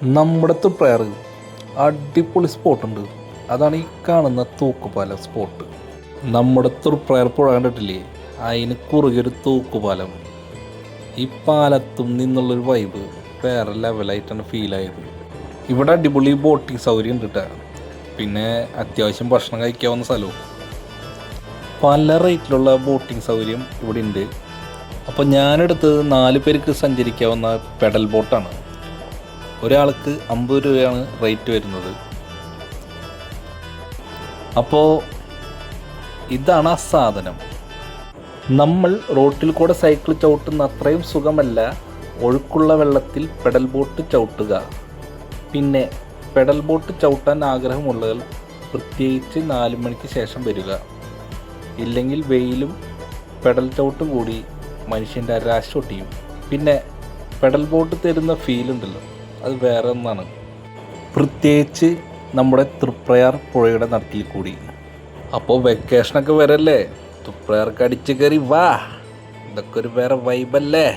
നമ്മുടെ തൃപ്രയാർ അടിപൊളി സ്പോട്ടുണ്ട്. അതാണ് ഈ കാണുന്ന തൂക്കുപാലം സ്പോട്ട്. നമ്മുടെ തൃപ്രയാർ പുഴ കണ്ടിട്ടില്ലേ, അതിന് കുറുകെ തൂക്കുപാലം. ഈ പാലത്തും നിന്നുള്ളൊരു വൈബ് വേറെ ലെവലായിട്ടാണ് ഫീലായത്. ഇവിടെ അടിപൊളി ബോട്ടിങ് സൗകര്യം ഉണ്ട് കേട്ടോ. പിന്നെ അത്യാവശ്യം ഭക്ഷണം കഴിക്കാവുന്ന സ്ഥലവും. പല റേറ്റിലുള്ള ബോട്ടിങ് സൗകര്യം ഇവിടെ ഉണ്ട്. അപ്പോൾ ഞാനെടുത്തത് 4 പേർക്ക് സഞ്ചരിക്കാവുന്ന പെഡൽ ബോട്ടാണ്. ഒരാൾക്ക് 50 രൂപയാണ് റേറ്റ് വരുന്നത്. അപ്പോൾ ഇതാണ് ആ സാധനം. നമ്മൾ റോട്ടിൽ കൂടെ സൈക്കിൾ ചവിട്ടുന്ന അത്രയും സുഖമല്ല ഒഴുക്കുള്ള വെള്ളത്തിൽ പെഡൽ ബോട്ട് ചവിട്ടുക. പിന്നെ പെഡൽ ബോട്ട് ചവിട്ടാൻ ആഗ്രഹമുള്ളവർ പ്രത്യേകിച്ച് 4 മണിക്ക് ശേഷം വരിക. ഇല്ലെങ്കിൽ വെയിലും പെഡൽ ചവിട്ടും കൂടി മനുഷ്യൻ്റെ അരാശ ഒട്ടിയും. പിന്നെ പെഡൽ ബോട്ട് തരുന്ന ഫീലുണ്ടല്ലോ, അത് വേറെ ഒന്നാണ്. പ്രത്യേകിച്ച് നമ്മുടെ തൃപ്രയാർ പുഴയുടെ നടുക്കിൽ കൂടി. അപ്പോൾ വെക്കേഷനൊക്കെ വരല്ലേ, തൃപ്രയാർക്ക് അടിച്ച് കയറി വാ. ഇതൊക്കെ ഒരു വേറെ വൈബല്ലേ.